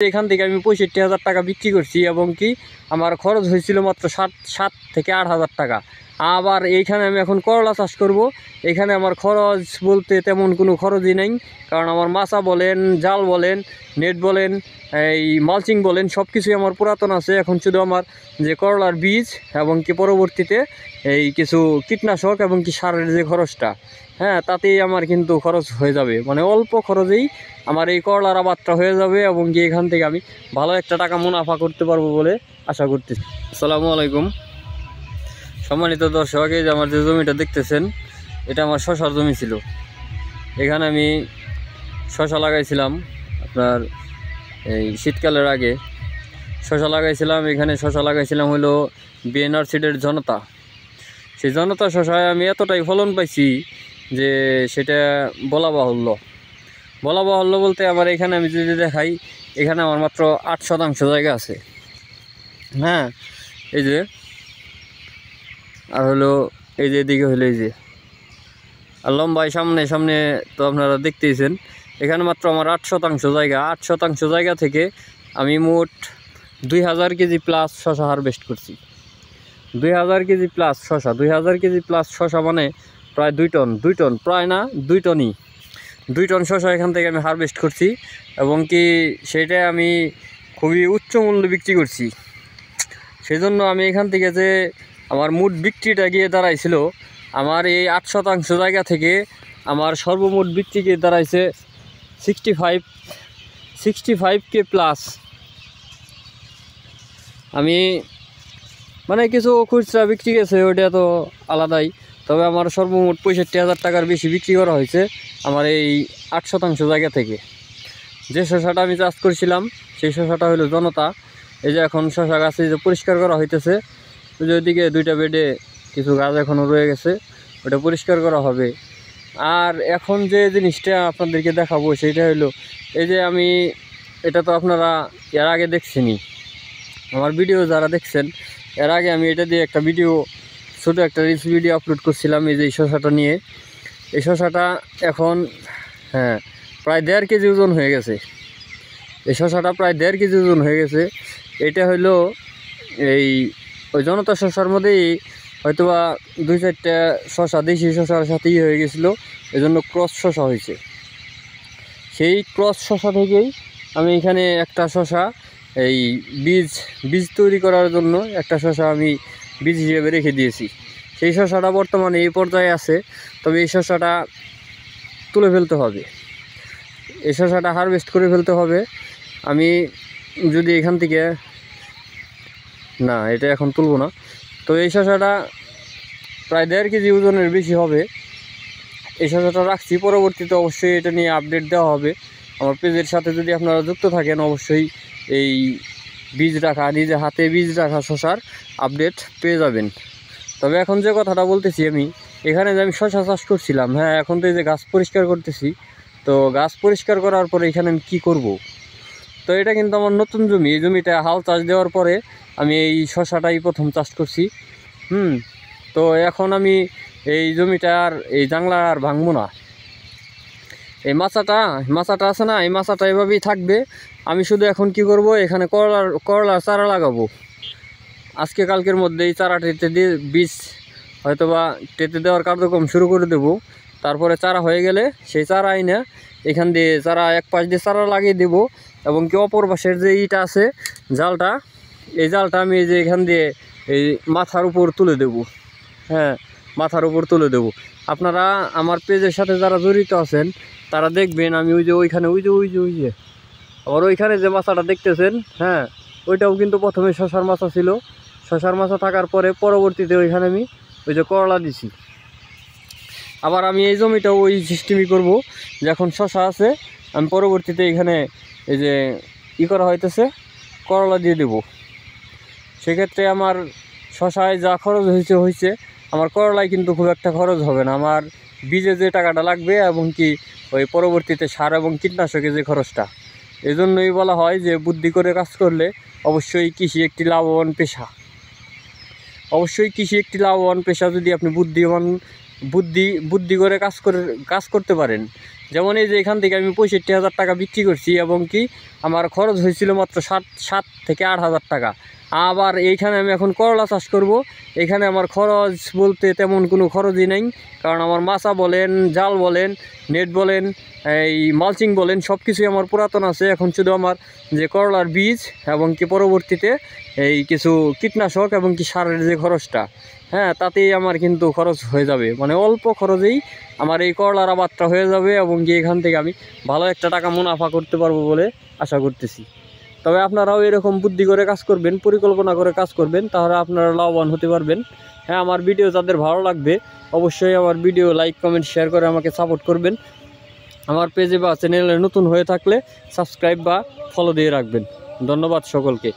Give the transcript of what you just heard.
এখান থেকে আমি ৬৫,০০০ টাকা বিক্রি করছি এবং কি আমার খরচ হয়েছিল মাত্র ৭ থেকে ৮,০০০ টাকা। আবার এইখানে আমি এখন করলা চাষ করব। এখানে আমার খরচ বলতে তেমন কোনো খরচই নেই, কারণ আমার মাচা বলেন, জাল বলেন, নেট বলেন, এই মালচিং বলেন, সব কিছুই আমার পুরাতন আছে। এখন শুধু আমার যে করলার বীজ এবং কি পরবর্তীতে এই কিছু কীটনাশক এবং কি সারের যে খরচটা, হ্যাঁ, তাতেই আমার কিন্তু খরচ হয়ে যাবে, মানে অল্প খরচেই আমার এই করলার আবাদটা হয়ে যাবে এবং কি এখান থেকে আমি ভালো একটা টাকা মুনাফা করতে পারবো বলে আশা করতেছি। আসসালামু আলাইকুম সম্মানিত দর্শক, এই যে আমার যে জমিটা দেখতেছেন, এটা আমার শশার জমি ছিল। এখানে আমি শশা লাগাইছিলাম আপনার এই শীতকালের আগে শশা লাগাইছিলাম। এখানে শশা লাগাইছিলাম হলো বিএনআর সিডের জনতা। সেই জনতা শশায় আমি এতটাই ফলন পাইছি যে সেটা বলা বাহুল্য বলতে আমার এখানে আমি যদি দেখাই, এখানে আমার মাত্র 8% জায়গা আছে, হ্যাঁ, এই যে, আর হলো এই যে এদিকে হলো এই যে, আর লম্বায় সামনে তো আপনারা দেখতেইছেন। এখানে মাত্র আমার 8% জায়গা। 8% জায়গা থেকে আমি মোট 2000 কেজি প্লাস শশা হারভেস্ট করছি। 2000 কেজি প্লাস শশা, 2000 কেজি প্লাস শশা মানে প্রায় 2 টন, প্রায় না 2 টনই, 2 টন শশা এখান থেকে আমি হারভেস্ট করছি এবং কি সেটা আমি খুবই উচ্চ মূল্যে বিক্রি করছি। সেই জন্য আমি এখান থেকে যে আমার মোট বিক্রিটা গিয়ে দাঁড়াইছিল, আমার এই 8% জায়গা থেকে আমার সর্বমোট বিক্রি গিয়ে দাঁড়াইছে 65K প্লাস। আমি মানে কিছু খুচরা বিক্রি গেছে, ওইটা তো আলাদাই, তবে আমার সর্বমোট 65,000 টাকার বেশি বিক্রি করা হয়েছে আমার এই 8% জায়গা থেকে। যে শশাটা আমি চাষ করছিলাম সেই শশাটা হলো জনতা। এই যে এখন শশা গাছে যে পরিষ্কার করা হইতেছে, ওই যে ওইদিকে 2টা বেডে কিছু গাছ এখনও রয়ে গেছে, ওটা পরিষ্কার করা হবে। আর এখন যে জিনিসটা আপনাদেরকে দেখাবো সেইটা হলো, এই যে আমি, এটা তো আপনারা এর আগে দেখছেনই, আমার ভিডিও যারা দেখছেন এর আগে আমি এটা দিয়ে একটা ভিডিও, ছোটো একটা রিলস ভিডিও আপলোড করছিলাম এই যে এই শশাটা নিয়ে। এই শশাটা এখন হ্যাঁ প্রায় 1.5 কেজি ওজন হয়ে গেছে। এই শশাটা প্রায় 1.5 কেজি ওজন হয়ে গেছে। এটা হলো এই ওই জনতা শশার মধ্যেই হয়তোবা 2-4টা শশা দেশি শশার সাথেই হয়ে গেছিলো, এজন্য ক্রস শশা হয়েছে। সেই ক্রস শশা থেকেই আমি এখানে একটা শশা এই বীজ তৈরি করার জন্য একটা শশা আমি বীজ হিসেবে রেখে দিয়েছি। সেই শশাটা বর্তমানে এই পর্যায়ে আছে, তবে এই শশাটা তুলে ফেলতে হবে, এই শশাটা হারভেস্ট করে ফেলতে হবে। আমি যদি এখান থেকে না, এটা এখন তুলব না। তো এই শশাটা প্রায় 1.5 কেজি ওজনের বেশি হবে। এই শশাটা রাখছি, পরবর্তীতে অবশ্যই এটা নিয়ে আপডেট দেওয়া হবে। আমার পেজের সাথে যদি আপনারা যুক্ত থাকেন, অবশ্যই এই বীজ রাখা, নিজে হাতে বীজ রাখা শশার আপডেট পেয়ে যাবেন। তবে এখন যে কথাটা বলতেছি আমি, এখানে যে আমি শশা চাষ করছিলাম, হ্যাঁ, এখন তো এই যে গাছ পরিষ্কার করতেছি। তো গাছ পরিষ্কার করার পরে এখানে আমি কী করব? তো এটা কিন্তু আমার নতুন জমি। এই জমিটা হাল চাষ দেওয়ার পরে আমি এই শশাটাই প্রথম চাষ করছি। তো এখন আমি এই জমিটা আর এই জাংলা আর ভাঙবো না। এই মাচাটা আছে না, এই মাচাটা এভাবেই থাকবে। আমি শুধু এখন কি করব, এখানে করলার চারা লাগাবো। আজকে কালকের মধ্যে এই চারা টেতে দিয়ে বীজ হয়তোবা টেতে দেওয়ার কার্যক্রম শুরু করে দেব। তারপরে চারা হয়ে গেলে সেই চারা আইনা এখান দিয়ে চারা এক পাশ দিয়ে চারা লাগিয়ে দেব এবং কি অপর পাশের যে ইটা আছে জালটা, এই জালটা আমি এই যে এখান দিয়ে এই মাথার উপর তুলে দেব, হ্যাঁ, মাথার উপর তুলে দেব। আপনারা আমার পেজের সাথে যারা জড়িত আছেন তারা দেখবেন আমি ওই যে আবার ওইখানে যে মাছাটা দেখতেছেন, হ্যাঁ, ওইটাও কিন্তু প্রথমে শশার মাছা ছিল। শশার মাছা থাকার পরে পরবর্তীতে ওইখানে আমি ওই যে করলা দিছি। আবার আমি এই জমিটাও ওই সিস্টেমই করব, যখন শশা আছে আমি পরবর্তীতে এখানে এই যে করা হইতেছে করলা দিয়ে দেব। সেক্ষেত্রে আমার শশায় যা খরচ হয়েছে আমার করলায় কিন্তু খুব একটা খরচ হবে না। আমার বীজে যে টাকাটা লাগবে এবং কি ওই পরবর্তীতে সার এবং কীটনাশকের যে খরচটা, এজন্যই বলা হয় যে বুদ্ধি করে কাজ করলে অবশ্যই কৃষি একটি লাভবান পেশা। অবশ্যই কৃষি একটি লাভবান পেশা যদি আপনি বুদ্ধি করে কাজ করতে পারেন, যেমন এই যে এখান থেকে আমি 65,000 টাকা বিক্রি করছি এবং কি আমার খরচ হয়েছিল মাত্র 7 থেকে 8,000 টাকা। আবার এইখানে আমি এখন করলা চাষ করব, এখানে আমার খরচ বলতে তেমন কোনো খরচই নাই, কারণ আমার মাছা বলেন, জাল বলেন, নেট বলেন, এই মালচিং বলেন, সব কিছুই আমার পুরাতন আছে। এখন শুধু আমার যে করলার বীজ এবং কি পরবর্তীতে এই কিছু কীটনাশক এবং কি সারের যে খরচটা, হ্যাঁ, তাতেই আমার কিন্তু খরচ হয়ে যাবে, মানে অল্প খরচেই আমার এই করলার আবাদটা হয়ে যাবে এবং কি এখান থেকে আমি ভালো একটা টাকা মুনাফা করতে পারবো বলে আশা করতেছি। তবে আপনারাও এরকম বুদ্ধি করে কাজ করবেন, পরিকল্পনা করে কাজ করবেন, তাহলে আপনারা লাভবান হতে পারবেন। হ্যাঁ, আমার ভিডিও যাদের ভালো লাগবে অবশ্যই আমার ভিডিও লাইক, কমেন্ট, শেয়ার করে আমাকে সাপোর্ট করবেন। আমার পেজে বা চ্যানেলে নতুন হয়ে থাকলে সাবস্ক্রাইব বা ফলো দিয়ে রাখবেন। ধন্যবাদ সকলকে।